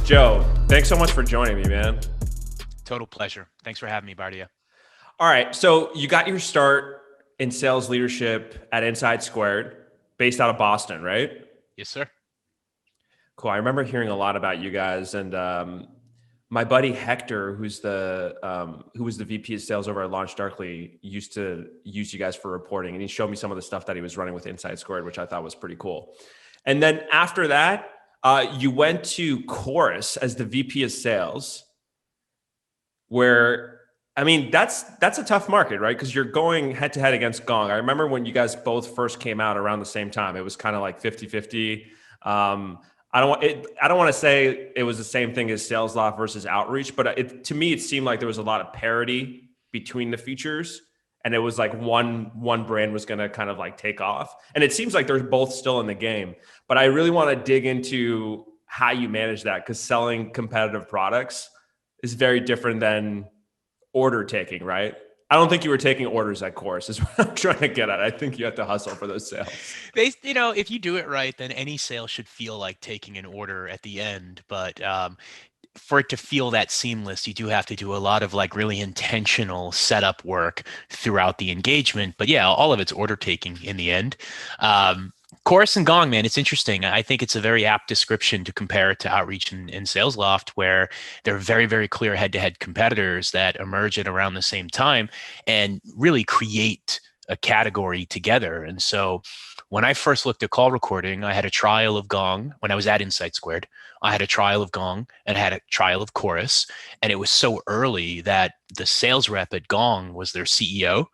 Joe, thanks so much for joining me, man. Total pleasure. Thanks for having me, Bardia. All right, so you got your start in sales leadership at Inside Squared, based out of Boston, right? Yes, sir. Cool. I remember hearing a lot about you guys, and my buddy Hector, who was the VP of sales over at Launch Darkly, used to use you guys for reporting, and he showed me some of the stuff that he was running with Inside Squared, which I thought was pretty cool. And then after that, you went to Chorus as the VP of sales, where I mean that's a tough market, right? Because you're going head to head against Gong. I remember when you guys both first came out around the same time. It was kind of like 50-50. I don't want to say it was the same thing as Sales Loft versus Outreach, but to me it seemed like there was a lot of parity between the features, and it was like one brand was going to kind of like take off. And it seems like they're both still in the game. But I really want to dig into how you manage that, because selling competitive products is very different than order taking, right? I don't think you were taking orders at Course, is what I'm trying to get at. I think you have to hustle for those sales. If you do it right, then any sale should feel like taking an order at the end. But for it to feel that seamless, you do have to do a lot of like really intentional setup work throughout the engagement. But yeah, all of it's order taking in the end. Chorus and Gong, man, it's interesting. I think it's a very apt description to compare it to Outreach and Sales Loft, where they're very, very clear head-to-head competitors that emerge at around the same time and really create a category together. And so when I first looked at call recording, I had a trial of Gong when I was at Insight Squared. I had a trial of Gong and I had a trial of Chorus. And it was so early that the sales rep at Gong was their CEO,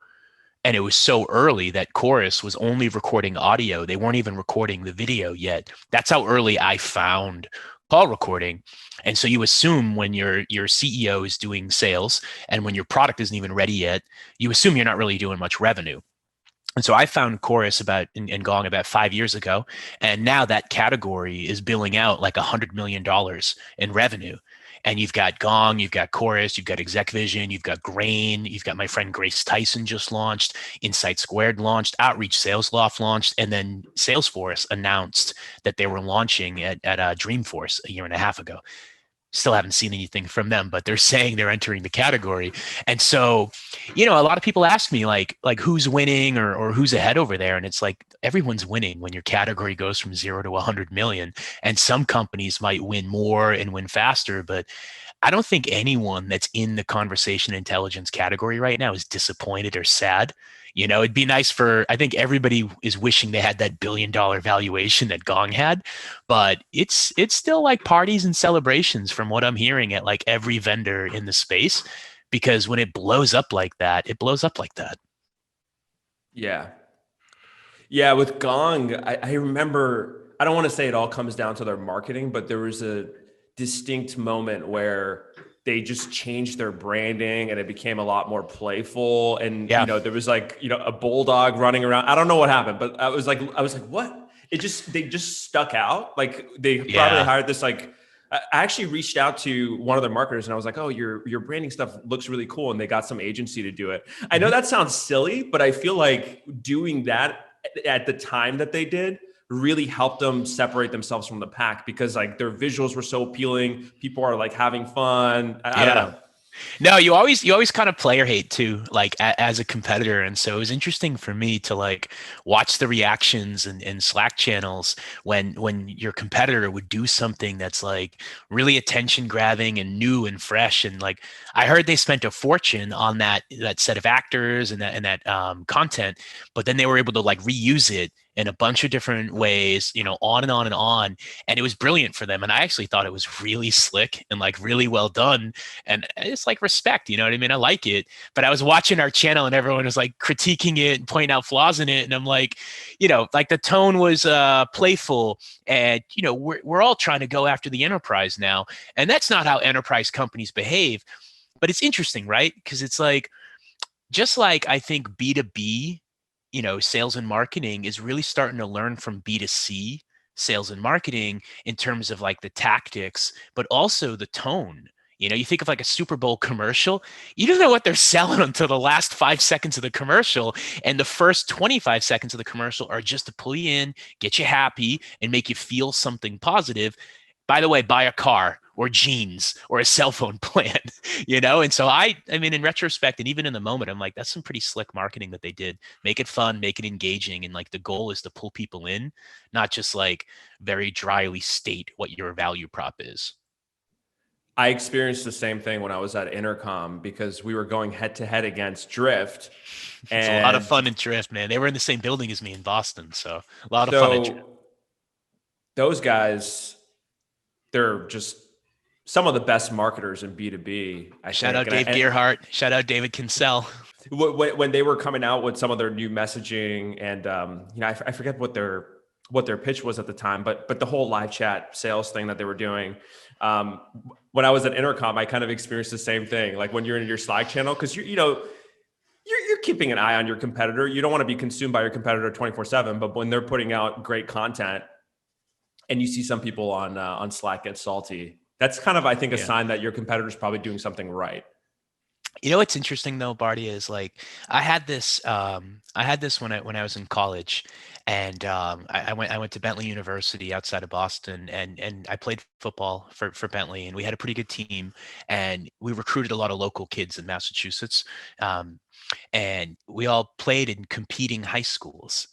and it was so early that Chorus was only recording audio. They weren't even recording the video yet. That's how early I found call recording. And so you assume when your CEO is doing sales and when your product isn't even ready yet, you assume you're not really doing much revenue. And so I found Chorus in Gong about 5 years ago, and now that category is billing out like $100 million in revenue. And you've got Gong, you've got Chorus, you've got Exec Vision, you've got Grain, you've got my friend Grace Tyson just launched, Insight Squared launched, Outreach Sales Loft launched, and then Salesforce announced that they were launching at Dreamforce a year and a half ago. Still haven't seen anything from them, but they're saying they're entering the category. And so, a lot of people ask me like who's winning or who's ahead over there. And it's like everyone's winning when your category goes from 0 to 100 million. And some companies might win more and win faster, but I don't think anyone that's in the conversation intelligence category right now is disappointed or sad. It'd be nice I think everybody is wishing they had that $1 billion valuation that Gong had, but it's still like parties and celebrations from what I'm hearing at like every vendor in the space, because when it blows up like that, it blows up like that. Yeah. Yeah, with Gong, I remember, I don't want to say it all comes down to their marketing, but there was a distinct moment where they just changed their branding and it became a lot more playful. And, Yeah. there was like, a bulldog running around. I don't know what happened, but I was like, what? They just stuck out. Like they probably Yeah. hired this, like, I actually reached out to one of their marketers and I was like, oh, your branding stuff looks really cool. And they got some agency to do it. I know Mhm. that sounds silly, but I feel like doing that at the time that they did really helped them separate themselves from the pack, because like their visuals were so appealing. People are like having fun. I don't Yeah. know. No, you always kind of player hate too, like as a competitor. And so it was interesting for me to like watch the reactions and Slack channels when your competitor would do something that's like really attention grabbing and new and fresh. And like I heard they spent a fortune on that set of actors and that content, but then they were able to like reuse it in a bunch of different ways, on and on and on. And it was brilliant for them. And I actually thought it was really slick and like really well done, and it's like respect, you know what I mean? I like it, but I was watching our channel and everyone was like critiquing it and pointing out flaws in it, and I'm like, like the tone was playful, and we're all trying to go after the enterprise now, and that's not how enterprise companies behave. But it's interesting, right? Because it's like just like I think B2B, sales and marketing is really starting to learn from B2C sales and marketing in terms of like the tactics, but also the tone. You think of like a Super Bowl commercial, you don't know what they're selling until the last 5 seconds of the commercial. And the first 25 seconds of the commercial are just to pull you in, get you happy, and make you feel something positive. By the way, buy a car or jeans or a cell phone plan, you know? And so I mean, in retrospect, and even in the moment, I'm like, that's some pretty slick marketing that they did. Make it fun, make it engaging. And like the goal is to pull people in, not just like very dryly state what your value prop is. I experienced the same thing when I was at Intercom because we were going head to head against Drift. It's a lot of And fun in Drift, man. They were in the same building as me in Boston. So a lot of fun in Drift. so those guys, they're just some of the best marketers in B2B, I Shout think. out Dave Gearhart. Shout out David Kinsell. When they were coming out with some of their new messaging, and I forget what their pitch was at the time, but the whole live chat sales thing that they were doing. Um, when I was at Intercom, I kind of experienced the same thing. Like when you're in your Slack channel, because you're keeping an eye on your competitor. You don't want to be consumed by your competitor 24/7. But when they're putting out great content, and you see some people on Slack get salty, that's kind of, I think, a Yeah. sign that your competitor's probably doing something right. You know what's interesting though, Barty, is like I had this when I was in college, and I went to Bentley University outside of Boston, and I played football for Bentley, and we had a pretty good team, and we recruited a lot of local kids in Massachusetts, um, and we all played in competing high schools.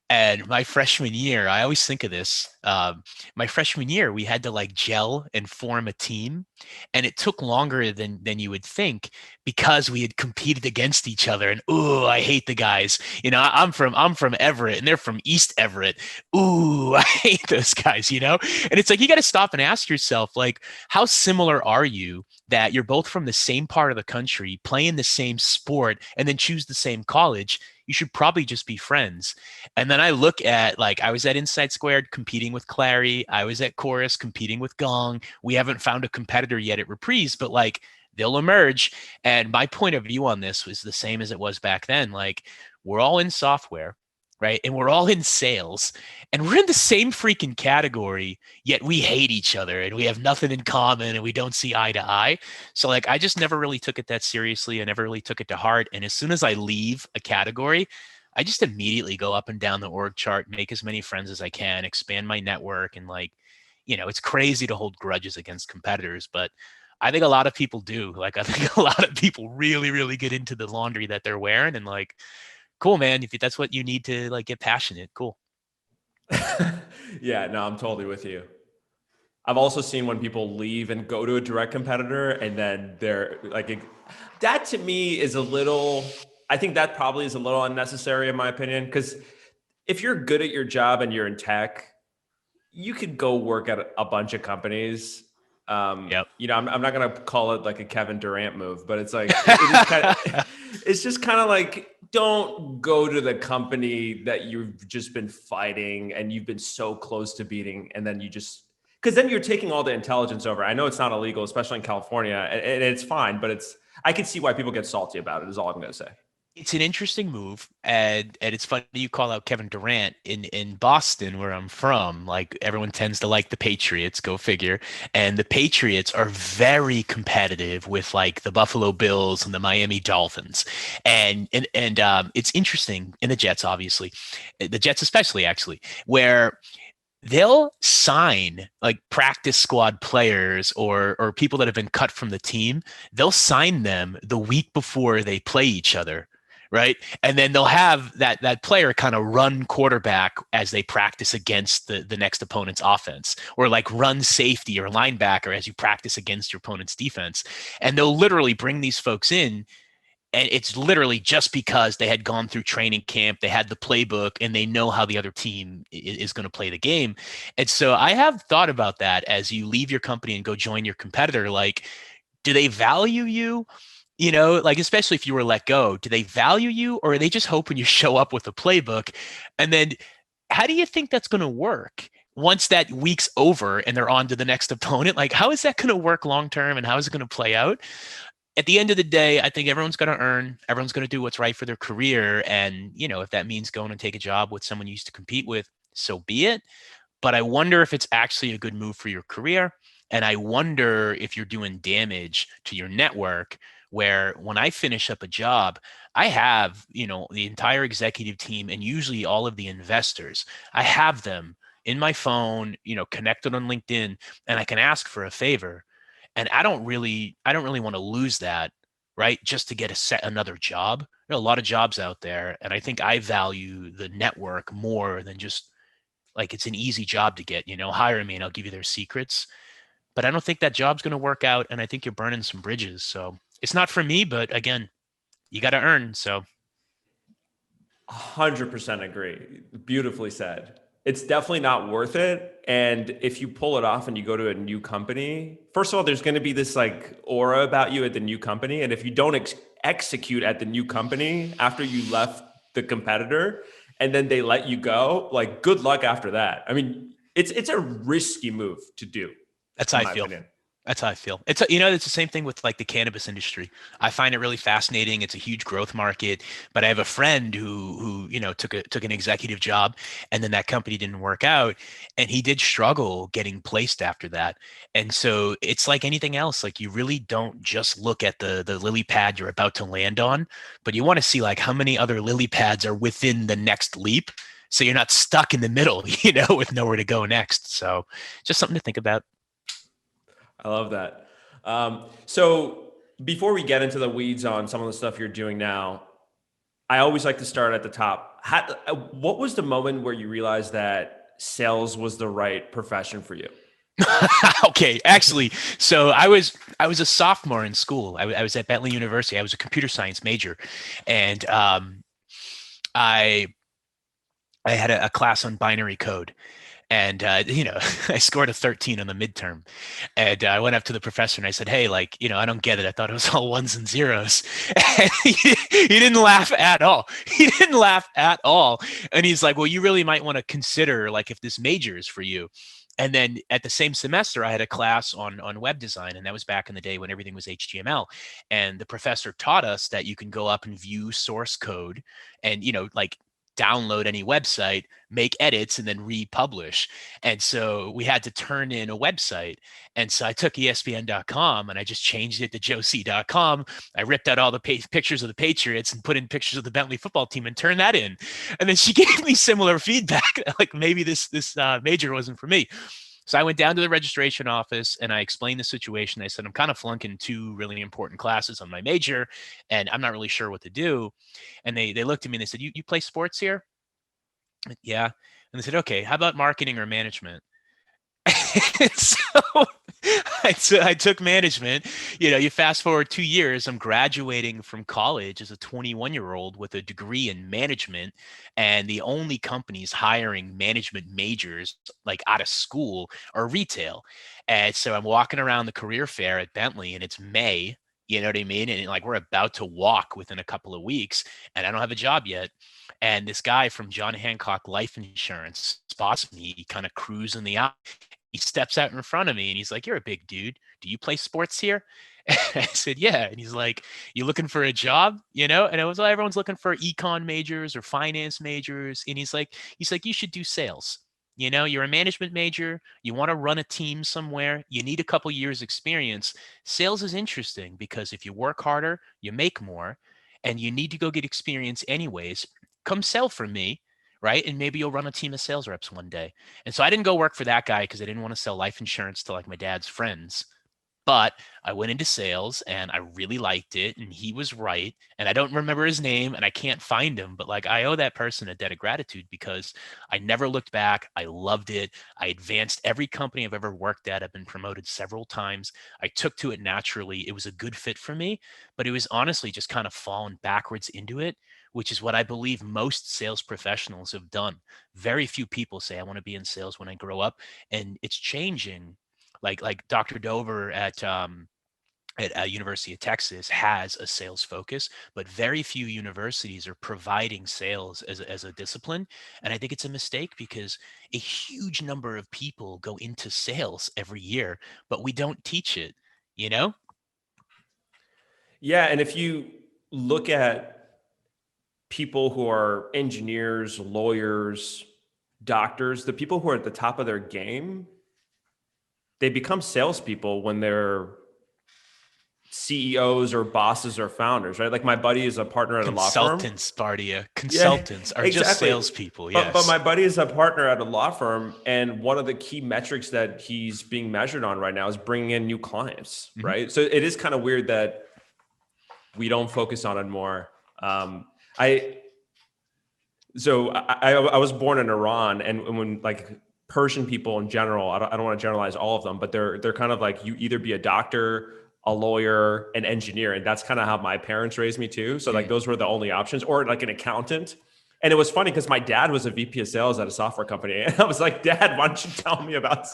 And my freshman year, I always think of this. My freshman year, we had to like gel and form a team, and it took longer than you would think because we had competed against each other. And ooh, I hate the guys. You know, I'm from Everett, and they're from East Everett. Ooh, I hate those guys. You know, and it's like you got to stop and ask yourself, like, how similar are you that you're both from the same part of the country, playing the same sport, and then choose the same college? You should probably just be friends. And then I look at like I was at Inside Squared competing with Clary. I was at Chorus competing with Gong. We haven't found a competitor yet at Reprise, but like they'll emerge. And my point of view on this was the same as it was back then. Like we're all in software, right? And we're all in sales, and we're in the same freaking category, yet we hate each other and we have nothing in common and we don't see eye to eye. So like I just never really took it that seriously. I never really took it to heart. And as soon as I leave a category, I just immediately go up and down the org chart, make as many friends as I can, expand my network. And like, you know, it's crazy to hold grudges against competitors, but I think a lot of people do. Like, I think a lot of people really, really get into the laundry that they're wearing. And like, cool, man. If that's what you need to like get passionate, cool. Yeah, no, I'm totally with you. I've also seen when people leave and go to a direct competitor and then they're like, that to me is a little, I think that probably is a little unnecessary in my opinion. Because if you're good at your job and you're in tech, you could go work at a bunch of companies. Yep. I'm not going to call it like a Kevin Durant move, but it's like, it is kind of, it's just kind of like, don't go to the company that you've just been fighting and you've been so close to beating. And then because then you're taking all the intelligence over. I know it's not illegal, especially in California, and it's fine, but I can see why people get salty about it is all I'm going to say. It's an interesting move, and it's funny you call out Kevin Durant in Boston, where I'm from. Like everyone tends to like the Patriots, go figure. And the Patriots are very competitive with like the Buffalo Bills and the Miami Dolphins, and it's interesting in the Jets, obviously, the Jets especially, actually, where they'll sign like practice squad players or people that have been cut from the team. They'll sign them the week before they play each other, right? And then they'll have that player kind of run quarterback as they practice against the next opponent's offense, or like run safety or linebacker as you practice against your opponent's defense. And they'll literally bring these folks in, and it's literally just because they had gone through training camp, they had the playbook, and they know how the other team is going to play the game. And so I have thought about that as you leave your company and go join your competitor. Like, do they value you? You know, like especially if you were let go, do they value you, or are they just hoping you show up with a playbook? And then how do you think that's going to work once that week's over and they're on to the next opponent? Like, how is that going to work long term, and how is it going to play out? At the end of the day, I think everyone's going to earn, everyone's going to do what's right for their career. And, you know, if that means going and take a job with someone you used to compete with, so be it. But I wonder if it's actually a good move for your career. And I wonder if you're doing damage to your network, where when I finish up a job, I have, you know, the entire executive team and usually all of the investors, I have them in my phone, connected on LinkedIn, and I can ask for a favor. And I don't really want to lose that, right? Just to get another job. There are a lot of jobs out there, and I think I value the network more than just like it's an easy job to get, hire me and I'll give you their secrets. But I don't think that job's going to work out, and I think you're burning some bridges. So it's not for me, but again, you got to earn. So 100% agree. Beautifully said. It's definitely not worth it. And if you pull it off and you go to a new company, first of all, there's going to be this like aura about you at the new company. And if you don't execute at the new company after you left the competitor and then they let you go, like good luck after that. I mean, it's a risky move to do, that's how in I my feel. opinion. That's how I feel. It's the same thing with like the cannabis industry. I find it really fascinating. It's a huge growth market, but I have a friend who took an executive job, and then that company didn't work out, and he did struggle getting placed after that. And so it's like anything else. Like you really don't just look at the lily pad you're about to land on, but you want to see like how many other lily pads are within the next leap, so you're not stuck in the middle, with nowhere to go next. So just something to think about. I love that. So before we get into the weeds on some of the stuff you're doing now, I always like to start at the top. What was the moment where you realized that sales was the right profession for you? Okay, actually, so I was a sophomore in school. I was at Bentley University. I was a computer science major, and I I had a class on binary code, and I scored a 13 on the midterm, and I went up to the professor and I said, "Hey, like, I don't get it. I thought it was all ones and zeros." And he didn't laugh at all. He didn't laugh at all, and he's like, "Well, you really might want to consider like if this major is for you." And then at the same semester, I had a class on web design, and that was back in the day when everything was HTML. And the professor taught us that you can go up and view source code, and like download any website, make edits, and then republish. And so we had to turn in a website. And so I took ESPN.com and I just changed it to JoeC.com. I ripped out all the pictures of the Patriots and put in pictures of the Bentley football team and turned that in. And then she gave me similar feedback, like maybe this major wasn't for me. So I went down to the registration office and I explained the situation. I said, I'm kind of flunking two really important classes on my major and I'm not really sure what to do. And they looked at me and they said, you play sports here? Yeah. And they said, okay, how about marketing or management? So I took management. You fast forward 2 years, I'm graduating from college as a 21-year-old with a degree in management. And the only companies hiring management majors like out of school are retail. And so I'm walking around the career fair at Bentley and it's May. You know what I mean? And like we're about to walk within a couple of weeks, and I don't have a job yet. And this guy from John Hancock Life Insurance spots me kind of cruising the aisle. He steps out in front of me and he's like, "You're a big dude. Do you play sports here?" And I said, "Yeah." And he's like, "You looking for a job?" And it was like everyone's looking for econ majors or finance majors. And he's like, "You should do sales. You're a management major. You want to run a team somewhere. You need a couple years experience. Sales is interesting because if you work harder, you make more, and you need to go get experience anyways. Come sell for me." Right. And maybe you'll run a team of sales reps one day. And so I didn't go work for that guy because I didn't want to sell life insurance to like my dad's friends. But I went into sales and I really liked it. And he was right. And I don't remember his name and I can't find him. But like I owe that person a debt of gratitude because I never looked back. I loved it. I advanced every company I've ever worked at. I've been promoted several times. I took to it naturally. It was a good fit for me, but it was honestly just kind of falling backwards into it, which is what I believe most sales professionals have done. Very few people say, I want to be in sales when I grow up. And it's changing. Like Dr. Dover at University of Texas has a sales focus, but very few universities are providing sales as a discipline. And I think it's a mistake because a huge number of people go into sales every year, but we don't teach it, you know? Yeah, and if you look at people who are engineers, lawyers, doctors, the people who are at the top of their game, they become salespeople when they're CEOs or bosses or founders, right? Like my buddy is a partner at a law firm. Consultants, Bardia. Yeah, Consultants are just exactly. salespeople. But Yes. my buddy is a partner at a law firm, and one of the key metrics that he's being measured on right now is bringing in new clients, Mhm. right? So it is kind of weird that we don't focus on it more. I I was born in Iran, and when like Persian people in general, I don't want to generalize all of them, but they're kind of like you either be a doctor, a lawyer, an engineer, and that's kind of how my parents raised me too. So like Mm. those were the only options, or like an accountant. And it was funny because my dad was a VP of sales at a software company, and I was like, "Dad, why don't you tell me about?"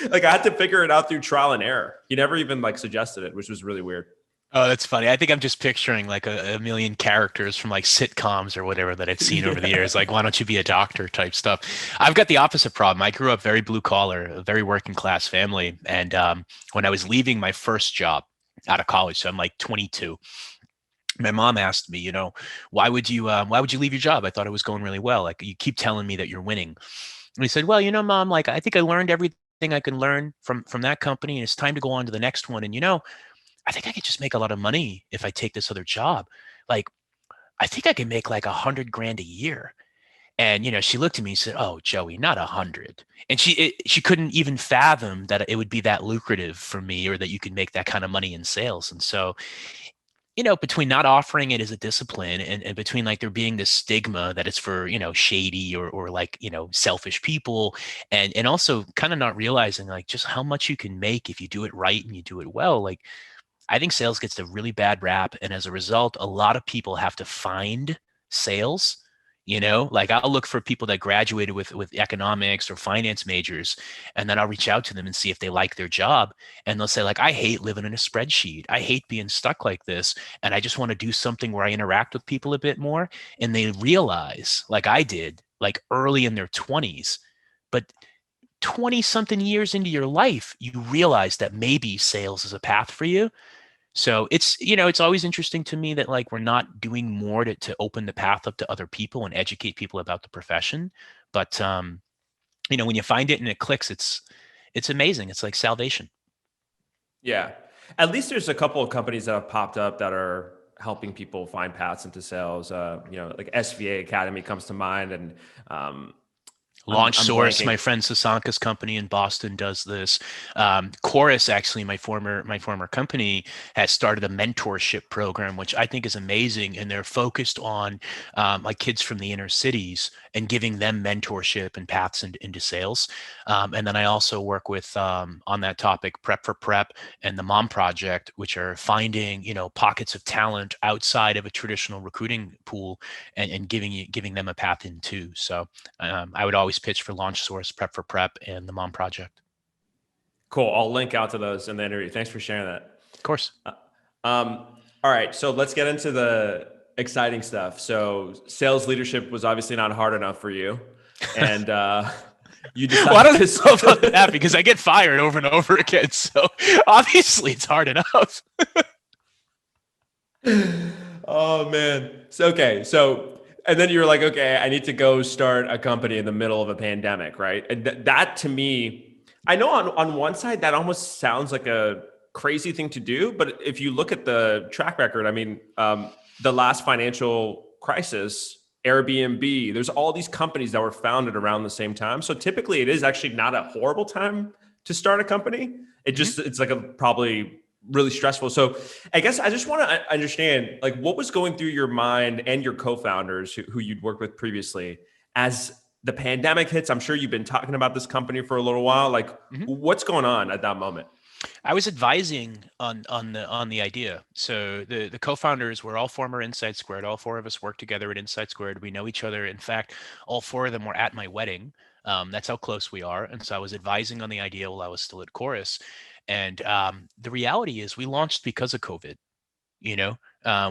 Like I had to figure it out through trial and error. He never even like suggested it, which was really weird. Oh, that's funny. I think I'm just picturing like a million characters from like sitcoms or whatever that I've seen over the Yeah. years. Like, why don't you be a doctor type stuff? I've got the opposite problem. I grew up very blue collar, a very working class family. And when I was leaving my first job out of college, so I'm like 22, my mom asked me, why would you leave your job? I thought it was going really well. Like, you keep telling me that you're winning. And he said, well, mom, like, I think I learned everything I can learn from that company, and it's time to go on to the next one. And I think I could just make a lot of money if I take this other job. Like, I think I can make like 100 grand a year. And she looked at me and said, "Oh, Joey, not 100." And she couldn't even fathom that it would be that lucrative for me, or that you could make that kind of money in sales. And so, between not offering it as a discipline, and between like there being this stigma that it's for, shady or like, selfish people, and also kind of not realizing like just how much you can make if you do it right and you do it well. Like, I think sales gets a really bad rap. And as a result, a lot of people have to find sales. Like, I'll look for people that graduated with economics or finance majors, and then I'll reach out to them and see if they like their job. And they'll say, like, I hate living in a spreadsheet. I hate being stuck like this. And I just want to do something where I interact with people a bit more. And they realize, like I did, like early in their 20s, but 20 something years into your life, you realize that maybe sales is a path for you. So it's always interesting to me that like we're not doing more to open the path up to other people and educate people about the profession. But when you find it and it clicks, it's amazing. It's like salvation. Yeah. At least there's a couple of companies that have popped up that are helping people find paths into sales. Like SVA Academy comes to mind, and um, Launch I'm Source, my blanking. friend Sasanka's company in Boston, does this. Chorus, actually, my former company, has started a mentorship program, which I think is amazing, and they're focused on like kids from the inner cities and giving them mentorship and paths into sales. And then I also work with, on that topic, Prep for Prep and the Mom Project, which are finding pockets of talent outside of a traditional recruiting pool, and giving them a path in too. So I would always pitch for Launch Source, Prep for Prep, and the Mom Project. Cool. I'll link out to those in the interview. Thanks for sharing that. Of course. Uh, all right. So let's get into the exciting stuff. So sales leadership was obviously not hard enough for you, and you Well, I decided don't know about to. that because I get fired over and over again. So obviously it's hard enough. Oh man. So okay. So and then you were like, okay, I need to go start a company in the middle of a pandemic, right? And that to me, I know on one side that almost sounds like a crazy thing to do, but if you look at the track record, I mean, the last financial crisis, Airbnb, there's all these companies that were founded around the same time. So typically, it is actually not a horrible time to start a company. Mhm. It's like a probably really stressful. So I guess I just want to understand like what was going through your mind and your co-founders who you'd worked with previously as the pandemic hits. I'm sure you've been talking about this company for a little while. Like Mhm. what's going on at that moment? I was advising on the idea. So the co-founders were all former Inside Squared. All four of us worked together at Inside Squared. We know each other. In fact, all four of them were at my wedding. That's how close we are. And so I was advising on the idea while I was still at Chorus. And the reality is, we launched because of COVID. you know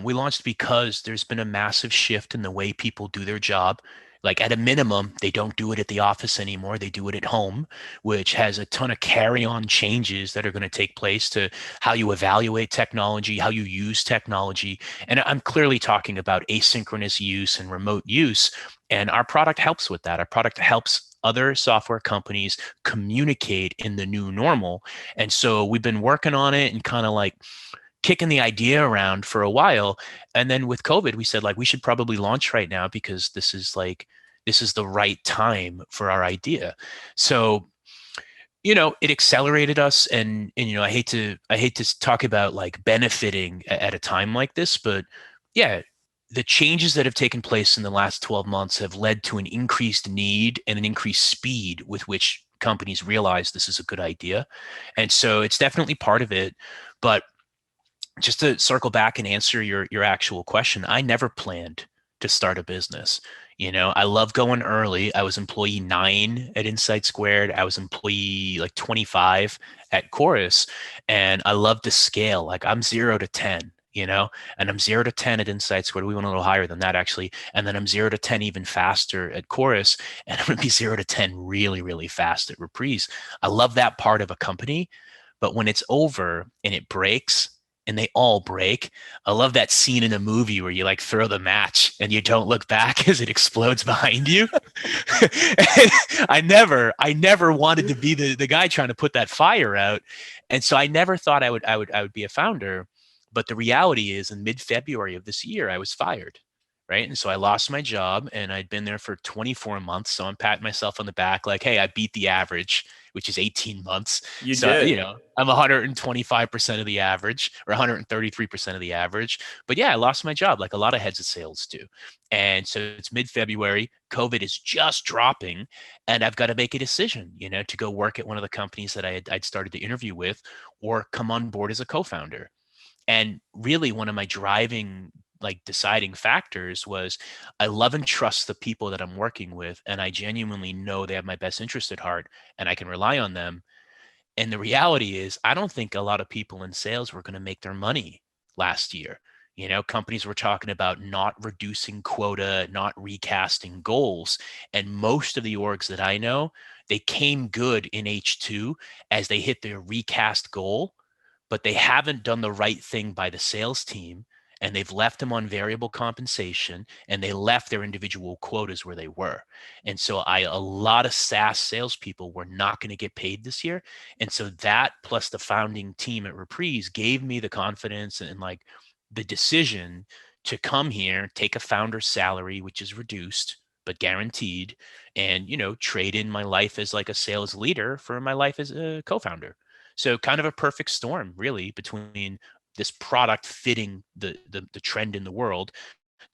we launched because there's been a massive shift in the way people do their job. Like, at a minimum, they don't do it at the office anymore, they do it at home, which has a ton of carry on changes that are going to take place to how you evaluate technology, how you use technology. And I'm clearly talking about asynchronous use and remote use, and our product helps with that. Our product helps other software companies communicate in the new normal. And so we've been working on it and kind of like kicking the idea around for a while. And then with COVID, we said like we should probably launch right now because this is the right time for our idea. So it accelerated us, and I hate to talk about like benefiting at a time like this, but yeah, the changes that have taken place in the last 12 months have led to an increased need and an increased speed with which companies realize this is a good idea. And so it's definitely part of it. But just to circle back and answer your actual question, I never planned to start a business. I love going early. I was employee 9 at Insight Squared. I was employee like 25 at Chorus, and I love to scale. Like I'm 0 to 10. And I'm 0 to 10 at Insight Squared. We went a little higher than that actually. And then I'm 0 to 10 even faster at Chorus. And I'm going to be 0 to 10 really, really fast at Reprise. I love that part of a company. But when it's over and it breaks, and they all break. I love that scene in a movie where you like throw the match and you don't look back as it explodes behind you. I never wanted to be the guy trying to put that fire out. And so I never thought I would be a founder. But the reality is in mid-February of this year, I was fired. Right. And so I lost my job and I'd been there for 24 months. So I'm patting myself on the back like, hey, I beat the average, which is 18 months. You So, did. I'm 125% of the average or 133% of the average. But yeah, I lost my job like a lot of heads of sales do. And so it's mid-February. COVID is just dropping. And I've got to make a decision, to go work at one of the companies that I'd started to interview with or come on board as a co-founder. And really, one of my driving, like deciding factors was I love and trust the people that I'm working with, and I genuinely know they have my best interest at heart, and I can rely on them. And the reality is, I don't think a lot of people in sales were going to make their money last year. Companies were talking about not reducing quota, not recasting goals. And most of the orgs that I know, they came good in H2 as they hit their recast goal, but they haven't done the right thing by the sales team, and they've left them on variable compensation, and they left their individual quotas where they were. And so a lot of SaaS salespeople were not going to get paid this year. And so that plus the founding team at Reprise gave me the confidence and like the decision to come here, take a founder's salary, which is reduced but guaranteed, and trade in my life as like a sales leader for my life as a co-founder. So kind of a perfect storm, really, between this product fitting the trend in the world,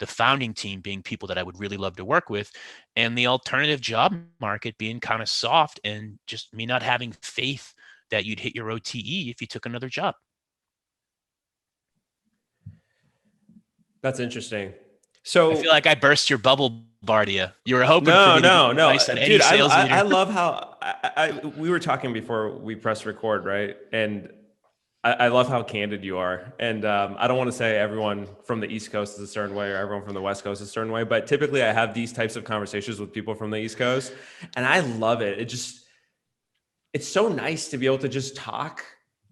the founding team being people that I would really love to work with, and the alternative job market being kind of soft and just me not having faith that you'd hit your OTE if you took another job. That's interesting. I So feel like I burst your bubble, Bardia. You were hoping for no, me to give no, you no, advice on any dude. sales I leader. love how we were talking before we pressed record, right? And I love how candid you are. And I don't want to say everyone from the East Coast is a certain way or everyone from the West Coast is a certain way, but typically I have these types of conversations with people from the East Coast, and I love it. It's so nice to be able to just talk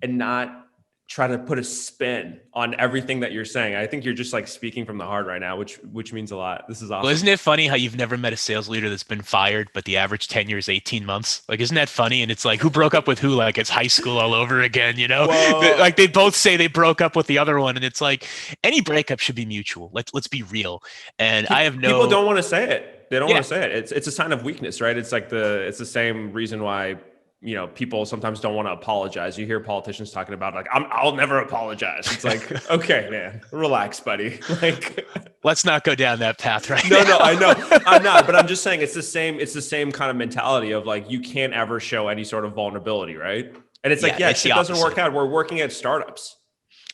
and not try to put a spin on everything that you're saying. I think you're just like speaking from the heart right now, which means a lot. This is Well, awesome. isn't it funny how you've never met a sales leader that's been fired, but the average tenure is 18 months? Like, isn't that funny? And it's like, who broke up with who? Like, it's high school all over again, you know? Like, Well, they both say they broke up with the other one. And it's like, any breakup should be mutual. Let's be real. And I have people no, don't want to say it. They don't yeah, want to say it. It's a sign of weakness, right? It's the same reason why people sometimes don't want to apologize. You hear politicians talking about like I'll never apologize. It's like, okay, man, relax, buddy. Like, let's not go down that path right no, I know now. I'm not, but I'm just saying it's the same kind of mentality of like you can't ever show any sort of vulnerability, right? And it's like, Yeah, yeah, it's the shit doesn't work opposite. out. We're working at startups.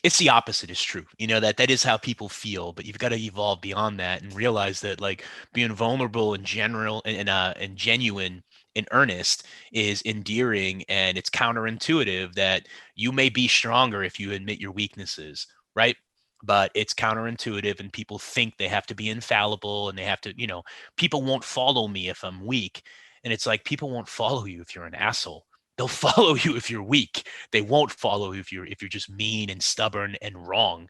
It's the opposite is true. That is how people feel, but you've got to evolve beyond that and realize that like being vulnerable and general and genuine and earnest is endearing, and it's counterintuitive that you may be stronger if you admit your weaknesses, right? But it's counterintuitive, and people think they have to be infallible and they have to, people won't follow me if I'm weak. And it's like people won't follow you if you're an asshole. They'll follow you if you're weak. They won't follow you if you're just mean and stubborn and wrong.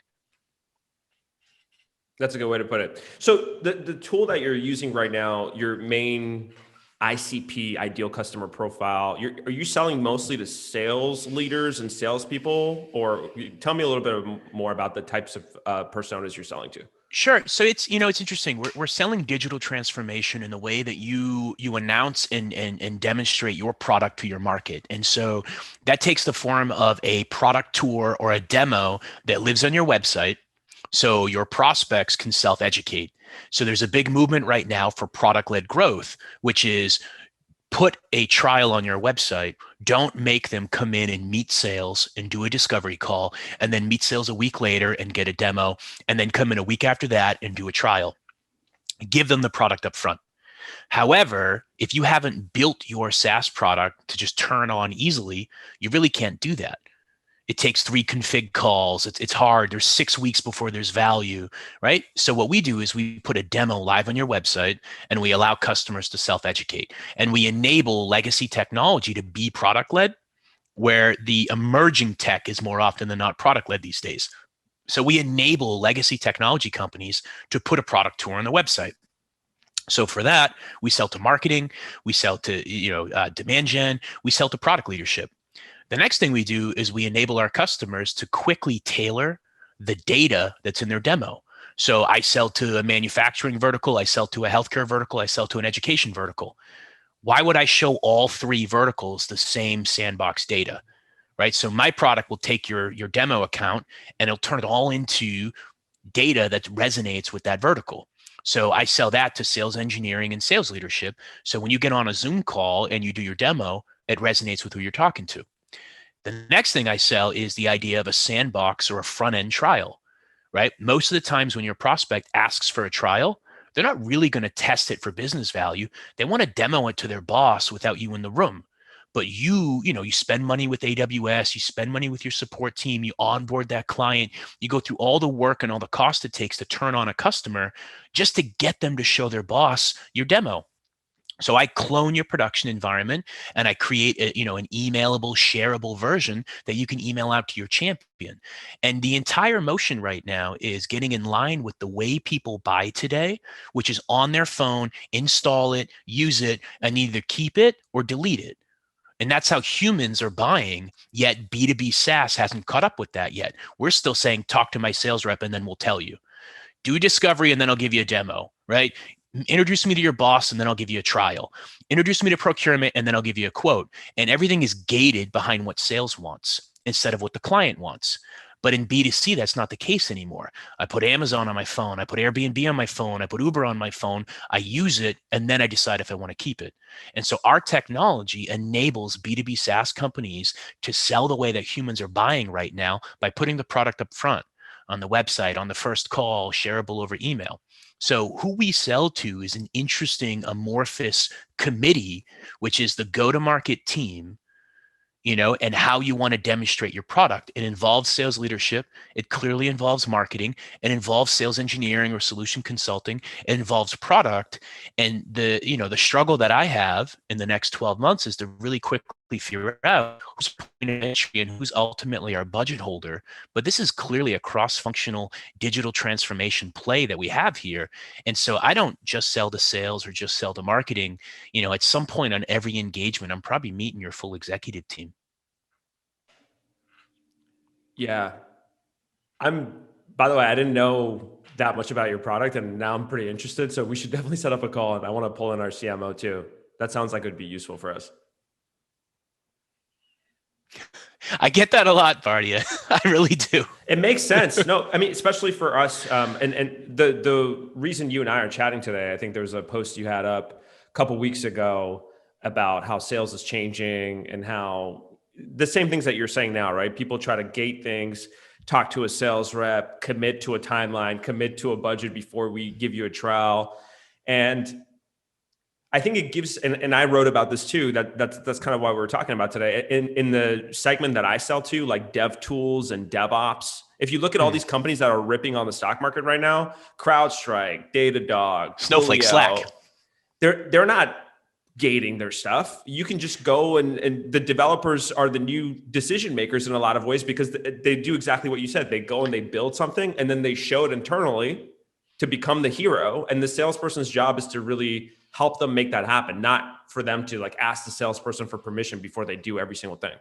That's a good way to put it. So the tool that you're using right now, your main ICP, ideal customer profile. Are you selling mostly to sales leaders and salespeople, or tell me a little bit more about the types of personas you're selling to? Sure. So it's interesting. We're selling digital transformation in the way that you announce and demonstrate your product to your market. And so that takes the form of a product tour or a demo that lives on your website. So your prospects can self-educate. So there's a big movement right now for product-led growth, which is put a trial on your website. Don't make them come in and meet sales and do a discovery call and then meet sales a week later and get a demo and then come in a week after that and do a trial. Give them the product up front. However, if you haven't built your SaaS product to just turn on easily, you really can't do that. It takes 3 config calls. It's hard. There's 6 weeks before there's value, right? So what we do is we put a demo live on your website and we allow customers to self-educate. And we enable legacy technology to be product-led, where the emerging tech is more often than not product-led these days. So we enable legacy technology companies to put a product tour on the website. So for that, we sell to marketing, we sell to demand gen, we sell to product leadership. The next thing we do is we enable our customers to quickly tailor the data that's in their demo. So I sell to a manufacturing vertical, I sell to a healthcare vertical, I sell to an education vertical. Why would I show all 3 verticals the same sandbox data, right? So my product will take your demo account and it'll turn it all into data that resonates with that vertical. So I sell that to sales engineering and sales leadership. So when you get on a Zoom call and you do your demo, it resonates with who you're talking to. The next thing I sell is the idea of a sandbox or a front end trial, right? Most of the times when your prospect asks for a trial, they're not really going to test it for business value. They want to demo it to their boss without you in the room. But you spend money with AWS, you spend money with your support team, you onboard that client, you go through all the work and all the cost it takes to turn on a customer just to get them to show their boss your demo. So I clone your production environment and I create an emailable, shareable version that you can email out to your champion. And the entire motion right now is getting in line with the way people buy today, which is on their phone, install it, use it, and either keep it or delete it. And that's how humans are buying, yet B2B SaaS hasn't caught up with that yet. We're still saying, talk to my sales rep and then we'll tell you. Do discovery and then I'll give you a demo, right? Introduce me to your boss and then I'll give you a trial. Introduce me to procurement and then I'll give you a quote. And everything is gated behind what sales wants instead of what the client wants. But in B2C, that's not the case anymore. I put Amazon on my phone. I put Airbnb on my phone. I put Uber on my phone. I use it, and then I decide if I want to keep it. And so our technology enables B2B SaaS companies to sell the way that humans are buying right now by putting the product up front on the website, on the first call, shareable over email. So who we sell to is an interesting amorphous committee, which is the go-to-market team, and how you want to demonstrate your product. It involves sales leadership. It clearly involves marketing. It involves sales engineering or solution consulting. It involves product. And the struggle that I have in the next 12 months is to really quickly figure out who's point of entry and who's ultimately our budget holder. But this is clearly a cross-functional digital transformation play that we have here. And so I don't just sell to sales or just sell to marketing. At some point on every engagement, I'm probably meeting your full executive team. Yeah. By the way, I didn't know that much about your product and now I'm pretty interested. So we should definitely set up a call and I want to pull in our CMO too. That sounds like it would be useful for us. I get that a lot, Bardia. I really do. It makes sense. No, I mean, especially for us. And the reason you and I are chatting today, I think there was a post you had up a couple weeks ago about how sales is changing and how the same things that you're saying now, right? People try to gate things, talk to a sales rep, commit to a timeline, commit to a budget before we give you a trial. And I think it gives, and I wrote about this too, that's kind of why we're talking about today. In the segment that I sell to, like dev tools and DevOps, if you look at all these companies that are ripping on the stock market right now, CrowdStrike, Datadog, Snowflake, Slack, they're not gating their stuff. You can just go and the developers are the new decision makers in a lot of ways because they do exactly what you said. They go and they build something and then they show it internally to become the hero. And the salesperson's job is to really help them make that happen, not for them to like ask the salesperson for permission before they do every single thing.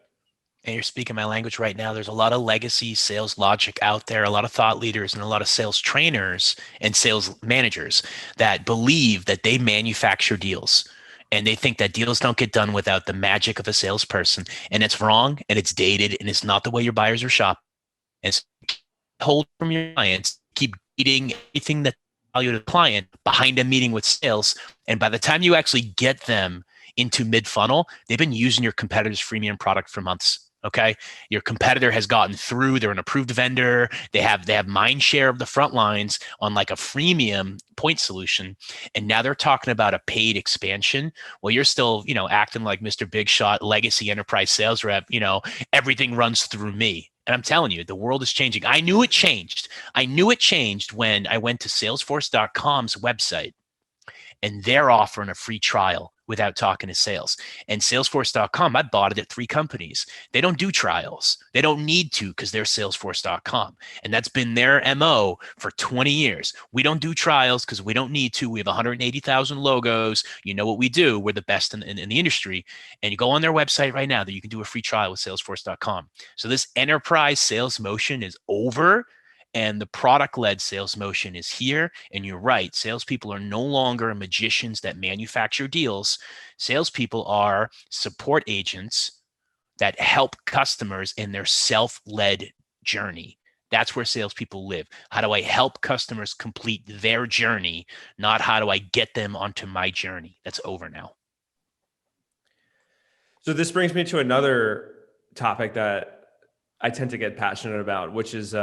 And you're speaking my language right now. There's a lot of legacy sales logic out there, a lot of thought leaders and a lot of sales trainers and sales managers that believe that they manufacture deals. And they think that deals don't get done without the magic of a salesperson. And it's wrong and it's dated and it's not the way your buyers are shopping. And so hold from your clients, keep eating anything that value to the client behind a meeting with sales. And by the time you actually get them into mid-funnel, they've been using your competitor's freemium product for months. Okay. Your competitor has gotten through, they're an approved vendor. They have mind share of the front lines on like a freemium point solution. And now they're talking about a paid expansion. Well, you're still, acting like Mr. Big Shot legacy enterprise sales rep, everything runs through me. And I'm telling you, the world is changing. I knew it changed. I knew it changed when I went to Salesforce.com's website and they're offering a free trial without talking to sales. And Salesforce.com, I bought it at 3 companies. They don't do trials. They don't need to because they're Salesforce.com. And that's been their MO for 20 years. We don't do trials because we don't need to. We have 180,000 logos. You know what we do. We're the best in the industry. And you go on their website right now that you can do a free trial with Salesforce.com. So this enterprise sales motion is over. And the product-led sales motion is here. And you're right. Salespeople are no longer magicians that manufacture deals. Salespeople are support agents that help customers in their self-led journey. That's where salespeople live. How do I help customers complete their journey? Not how do I get them onto my journey? That's over now. So this brings me to another topic that I tend to get passionate about, which is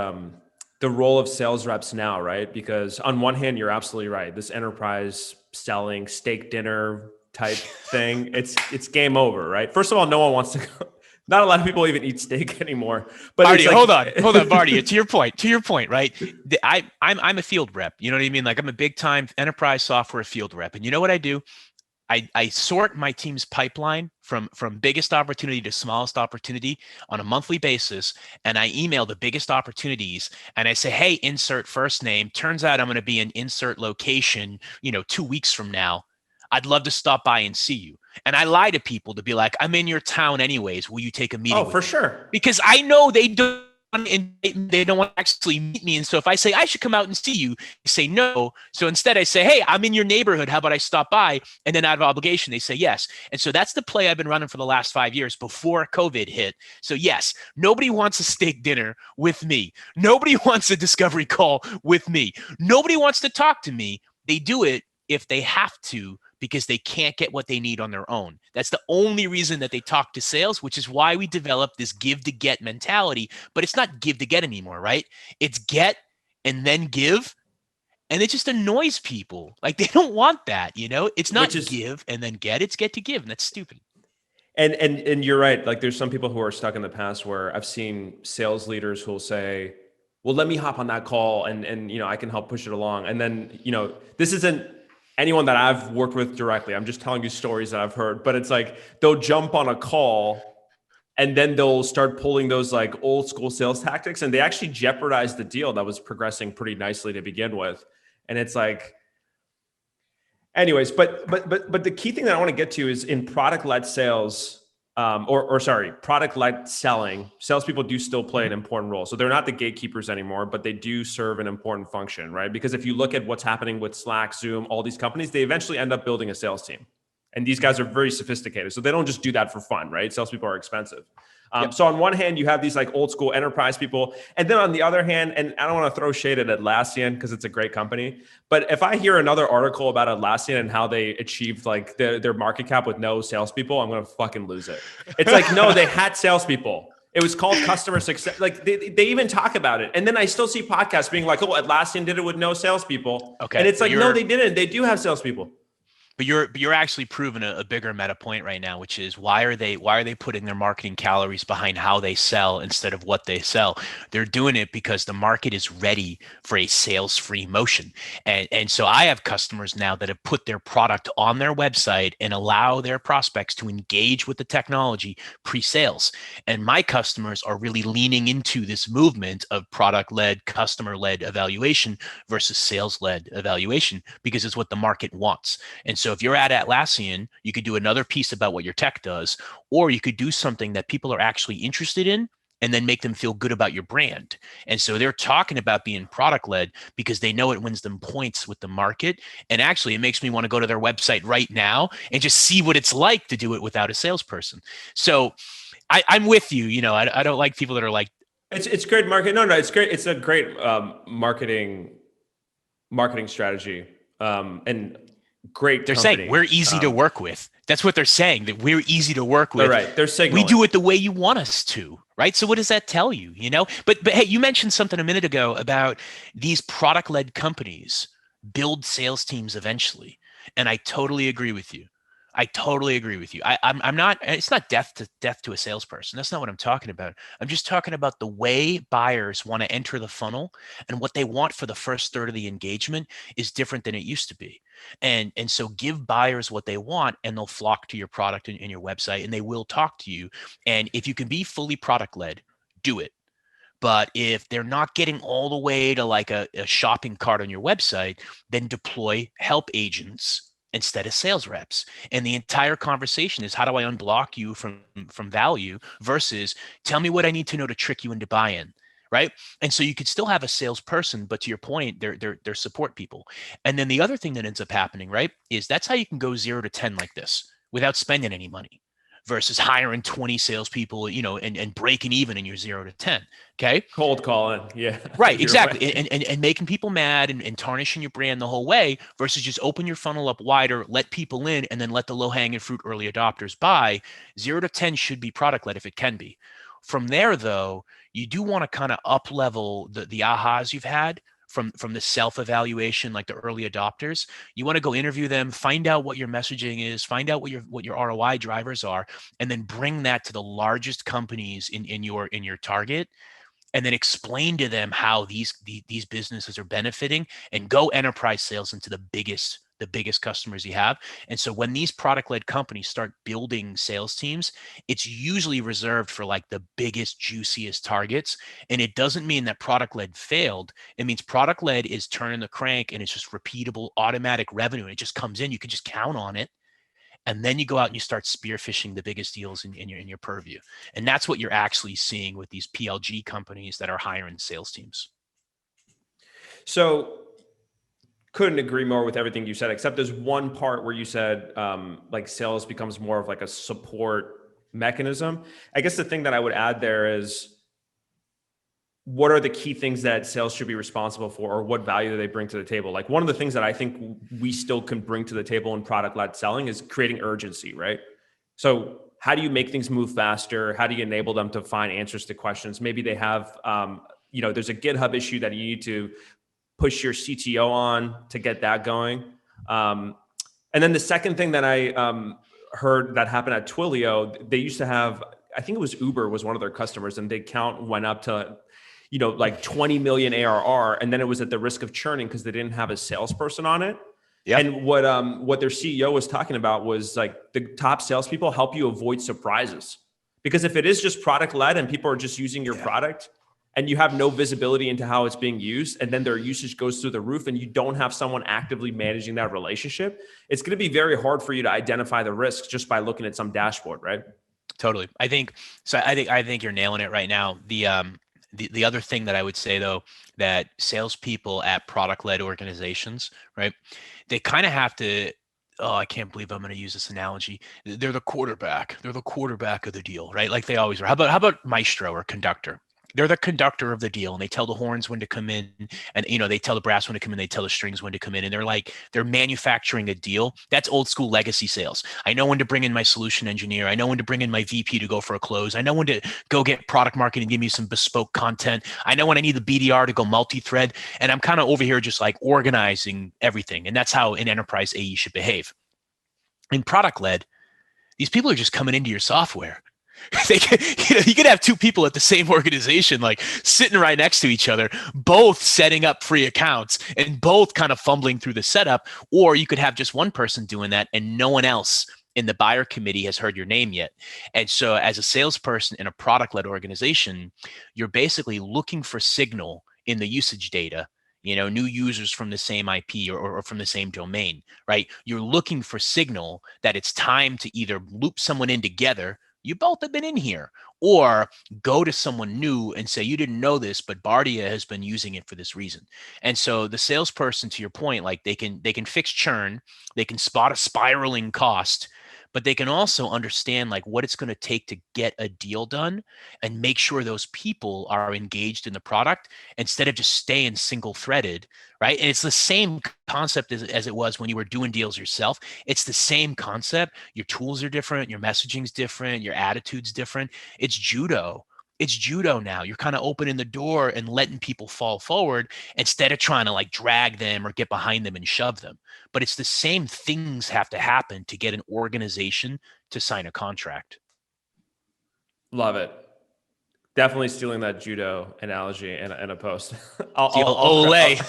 the role of sales reps now, right? Because on one hand, you're absolutely right. This enterprise selling steak dinner type thing, it's game over, right? First of all, no one wants to go. Not a lot of people even eat steak anymore. But Barty, like, hold on, Barty. To your point, right? I'm a field rep. You know what I mean? Like I'm a big time enterprise software field rep. And you know what I do? I sort my team's pipeline from biggest opportunity to smallest opportunity on a monthly basis. And I email the biggest opportunities and I say, hey, insert first name. Turns out I'm going to be in insert location, 2 weeks from now. I'd love to stop by and see you. And I lie to people to be like, I'm in your town anyways. Will you take a meeting? Oh, for sure. Because I know they don't. And they don't want to actually meet me. And so if I say I should come out and see you, you say no. So instead I say, hey, I'm in your neighborhood. How about I stop by? And then out of obligation, they say yes. And so that's the play I've been running for the last 5 years before COVID hit. So yes, nobody wants a steak dinner with me. Nobody wants a discovery call with me. Nobody wants to talk to me. They do it if they have to, because they can't get what they need on their own. That's the only reason that they talk to sales, which is why we developed this give to get mentality. But it's not give to get anymore, right? It's get and then give. And it just annoys people. Like they don't want that, It's not give and then get, it's get to give. And that's stupid. And you're right. Like there's some people who are stuck in the past where I've seen sales leaders who will say, well, let me hop on that call and I can help push it along. And then, this isn't anyone that I've worked with directly. I'm just telling you stories that I've heard, but it's like they'll jump on a call and then they'll start pulling those like old school sales tactics and they actually jeopardize the deal that was progressing pretty nicely to begin with. And it's like, anyways, but the key thing that I want to get to is in product-led sales, product-led selling, salespeople do still play an important role. So they're not the gatekeepers anymore, but they do serve an important function, right? Because if you look at what's happening with Slack, Zoom, all these companies, they eventually end up building a sales team. And these guys are very sophisticated. So they don't just do that for fun, right? Salespeople are expensive. So on one hand, you have these like old school enterprise people. And then on the other hand, and I don't want to throw shade at Atlassian because it's a great company, but if I hear another article about Atlassian and how they achieved like their market cap with no salespeople, I'm going to fucking lose it. It's like, no, they had salespeople. It was called customer success. Like they even talk about it. And then I still see podcasts being like, oh, Atlassian did it with no salespeople. Okay. And it's like, no, they didn't. They do have salespeople. But you're actually proving a bigger meta point right now, which is why are they putting their marketing calories behind how they sell instead of what they sell? They're doing it because the market is ready for a sales-free motion. And so I have customers now that have put their product on their website and allow their prospects to engage with the technology pre-sales. And my customers are really leaning into this movement of product-led, customer-led evaluation versus sales-led evaluation because it's what the market wants. And so if you're at Atlassian, you could do another piece about what your tech does, or you could do something that people are actually interested in and then make them feel good about your brand. And so they're talking about being product led because they know it wins them points with the market. And actually, it makes me want to go to their website right now and just see what it's like to do it without a salesperson. So I'm with you. I don't like people that are like, It's great market. No, it's great. It's a great marketing strategy, and great they're saying company. we're easy to work with. That's what they're saying, that we're easy to work All with. right, they're We signaling. do it the way you want us to, right? So what does that tell you, But hey, you mentioned something a minute ago about these product-led companies build sales teams eventually. And I totally agree with you. I totally agree with you. I'm not, it's not death to a salesperson. That's not what I'm talking about. I'm just talking about the way buyers want to enter the funnel, and what they want for the first third of the engagement is different than it used to be. And so give buyers what they want, and they'll flock to your product and your website, and they will talk to you. And if you can be fully product led, do it. But if they're not getting all the way to like a shopping cart on your website, then deploy help agents instead of sales reps. And the entire conversation is, how do I unblock you from value versus tell me what I need to know to trick you into buy-in. Right. And so you could still have a salesperson, but to your point, they're support people. And then the other thing that ends up happening, right, is that's how you can go 0 to 10 like this without spending any money versus hiring 20 salespeople, and breaking even in your 0 to 10. Okay. Cold calling. Yeah, Right, you're exactly. right. And making people mad and tarnishing your brand the whole way versus just open your funnel up wider, let people in, and then let the low hanging fruit early adopters buy. 0 to 10 should be product led if it can be. From there, though, you do want to kind of up level the ahas you've had from the self evaluation, like the early adopters. You want to go interview them, find out what your messaging is, find out what your ROI drivers are, and then bring that to the largest companies in your target, and then explain to them how these businesses are benefiting, and go enterprise sales into the biggest customers you have. And so when these product-led companies start building sales teams, it's usually reserved for like the biggest, juiciest targets. And it doesn't mean that product-led failed. It means product-led is turning the crank, and it's just repeatable automatic revenue. And it just comes in. You can just count on it, and then you go out and you start spearfishing the biggest deals in your purview. And that's what you're actually seeing with these PLG companies that are hiring sales teams. So couldn't agree more with everything you said, except there's one part where you said like sales becomes more of like a support mechanism. I guess the thing that I would add there is, what are the key things that sales should be responsible for, or what value do they bring to the table? Like, one of the things that I think we still can bring to the table in product-led selling is creating urgency, right? So how do you make things move faster? How do you enable them to find answers to questions? Maybe they have, there's a GitHub issue that you need to push your CTO on to get that going. And then the second thing that I heard that happened at Twilio, they used to have, I think it was Uber was one of their customers, and their count went up to, like 20 million ARR. And then it was at the risk of churning because they didn't have a salesperson on it. Yeah. And what their CEO was talking about was like, the top salespeople help you avoid surprises. Because if it is just product led and people are just using your product, and you have no visibility into how it's being used, and then their usage goes through the roof, and you don't have someone actively managing that relationship, it's going to be very hard for you to identify the risks just by looking at some dashboard, right? Totally. I think you're nailing it right now. The other thing that I would say, though, that salespeople at product-led organizations, right, they kind of have to. Oh, I can't believe I'm going to use this analogy. They're the quarterback. They're the quarterback of the deal, right? Like they always are. How about maestro or conductor? They're the conductor of the deal, and they tell the horns when to come in, and they tell the brass when to come in, they tell the strings when to come in, and they're manufacturing a deal. That's old school legacy sales. I know when to bring in my solution engineer. I know when to bring in my VP to go for a close. I know when to go get product marketing and give me some bespoke content. I know when I need the BDR to go multi-thread, and I'm kind of over here just like organizing everything. And that's how an enterprise AE should behave. In product led, these people are just coming into your software. You could have two people at the same organization, like sitting right next to each other, both setting up free accounts and both kind of fumbling through the setup. Or you could have just one person doing that and no one else in the buyer committee has heard your name yet. And so as a salesperson in a product-led organization, you're basically looking for signal in the usage data. new users from the same IP or from the same domain, right? You're looking for signal that it's time to either loop someone in together. You both have been in here, or go to someone new and say, you didn't know this, but Bardia has been using it for this reason. And so the salesperson, to your point, like they can fix churn, they can spot a spiraling cost, but they can also understand like what it's going to take to get a deal done and make sure those people are engaged in the product instead of just staying single threaded, right? And it's the same concept as it was when you were doing deals yourself. It's the same concept. Your tools are different, your messaging's different, your attitude's different. It's judo. It's judo now. You're kind of opening the door and letting people fall forward instead of trying to like drag them or get behind them and shove them. But it's the same things have to happen to get an organization to sign a contract. Love it. Definitely stealing that judo analogy in a post. The Olay.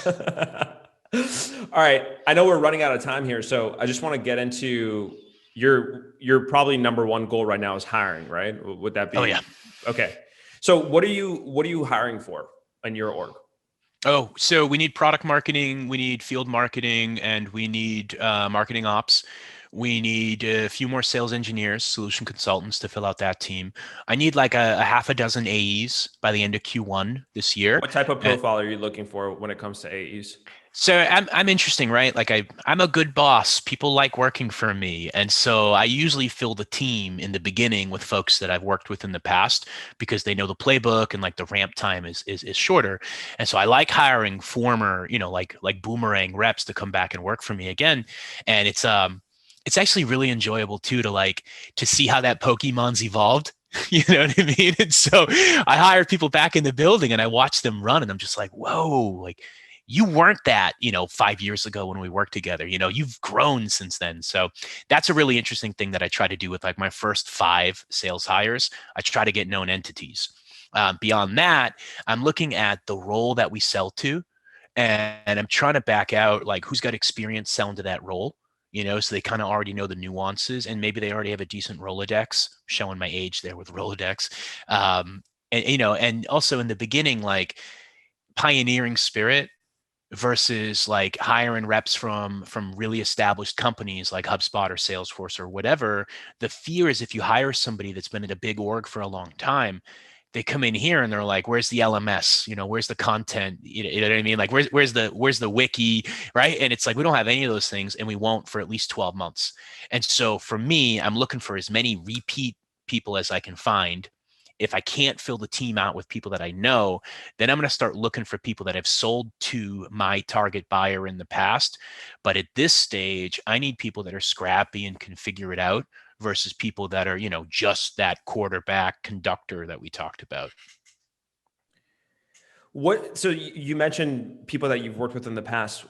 All right. I know we're running out of time here, so I just want to get into your probably number one goal right now is hiring, right? Would that Oh yeah. be okay? So what are you hiring for in your org? Oh, so we need product marketing, we need field marketing, and we need marketing ops. We need a few more sales engineers, solution consultants to fill out that team. I need like a half a dozen AEs by the end of Q1 this year. What type of profile are you looking for when it comes to AEs? So I'm interesting, right? Like I'm a good boss. People like working for me. And so I usually fill the team in the beginning with folks that I've worked with in the past because they know the playbook and like the ramp time is shorter. And so I like hiring former, like boomerang reps to come back and work for me again. And it's actually really enjoyable too to see how that Pokemon's evolved. You know what I mean? And so I hire people back in the building and I watch them run and I'm just like, whoa, like you weren't that, 5 years ago when we worked together. You've grown since then. So that's a really interesting thing that I try to do with like my first 5 sales hires. I try to get known entities. Beyond that, I'm looking at the role that we sell to, and I'm trying to back out like who's got experience selling to that role. So they kind of already know the nuances, and maybe they already have a decent Rolodex. Showing my age there with Rolodex, and also in the beginning, like pioneering spirit versus like hiring reps from really established companies like HubSpot or Salesforce or whatever. The fear is if you hire somebody that's been in a big org for a long time, they come in here and they're like, where's the LMS? Where's the content? You know what I mean? Like where's the wiki, right? And it's like we don't have any of those things and we won't for at least 12 months. And so for me, I'm looking for as many repeat people as I can find. If I can't fill the team out with people that I know, then I'm going to start looking for people that have sold to my target buyer in the past. But at this stage, I need people that are scrappy and can figure it out versus people that are, just that quarterback conductor that we talked about. So you mentioned people that you've worked with in the past,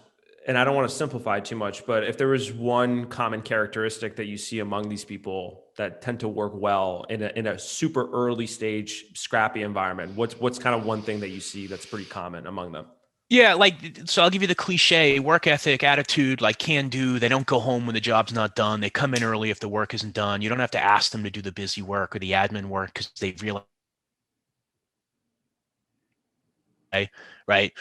and I don't want to simplify too much, but if there was one common characteristic that you see among these people that tend to work well in a super early stage scrappy environment, what's kind of one thing that you see that's pretty common among them? Yeah, so I'll give you the cliche work ethic, attitude, like can do. They don't go home when the job's not done. They come in early if the work isn't done. You don't have to ask them to do the busy work or the admin work because they realize, right? I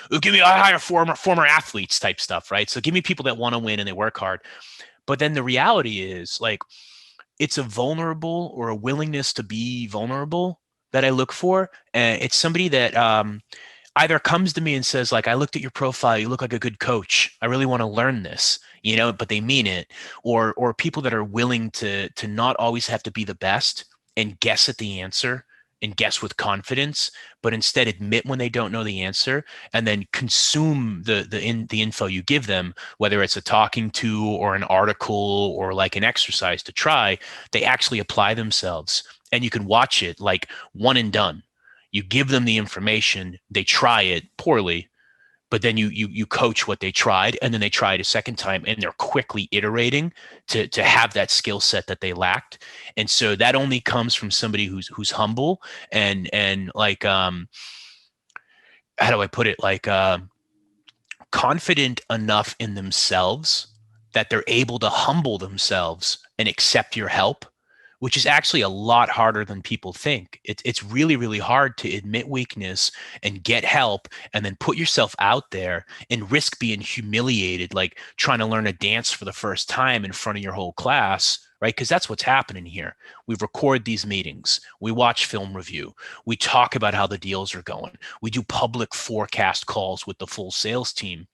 hire former athletes type stuff, right? So give me people that want to win and they work hard. But then the reality is like it's a vulnerable or a willingness to be vulnerable that I look for. And it's somebody that either comes to me and says like, I looked at your profile, you look like a good coach, I really want to learn this, but they mean it. Or people that are willing to not always have to be the best and guess at the answer and guess with confidence, but instead admit when they don't know the answer and then consume the info you give them, whether it's a talking to or an article or like an exercise to try. They actually apply themselves and you can watch it like one and done. You give them the information, they try it poorly, but then you coach what they tried, and then they try it a second time, and they're quickly iterating to have that skill set that they lacked. And so that only comes from somebody who's humble and like how do I put it, like confident enough in themselves that they're able to humble themselves and accept your help which is actually a lot harder than people think. It's really, really hard to admit weakness and get help and then put yourself out there and risk being humiliated, like trying to learn a dance for the first time in front of your whole class, right? Because that's what's happening here. We record these meetings, we watch film review, we talk about how the deals are going, we do public forecast calls with the full sales team.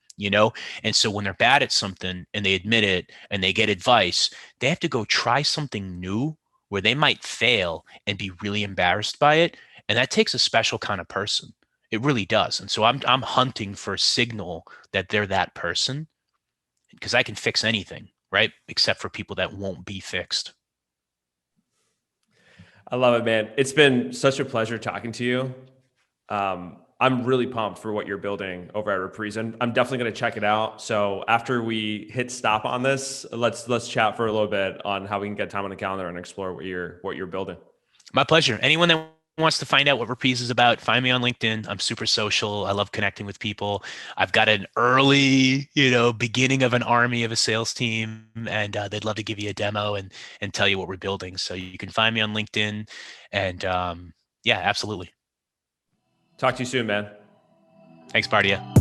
And so when they're bad at something and they admit it and they get advice, they have to go try something new where they might fail and be really embarrassed by it. And that takes a special kind of person. It really does. And so I'm hunting for a signal that they're that person, because I can fix anything, right? Except for people that won't be fixed. I love it, man. It's been such a pleasure talking to you. I'm really pumped for what you're building over at Reprise, and I'm definitely going to check it out. So after we hit stop on this, let's chat for a little bit on how we can get time on the calendar and explore what you're building. My pleasure. Anyone that wants to find out what Reprise is about, find me on LinkedIn. I'm super social. I love connecting with people. I've got an early, beginning of an army of a sales team, and they'd love to give you a demo and tell you what we're building. So you can find me on LinkedIn, and yeah, absolutely. Talk to you soon, man. Thanks, Bardia.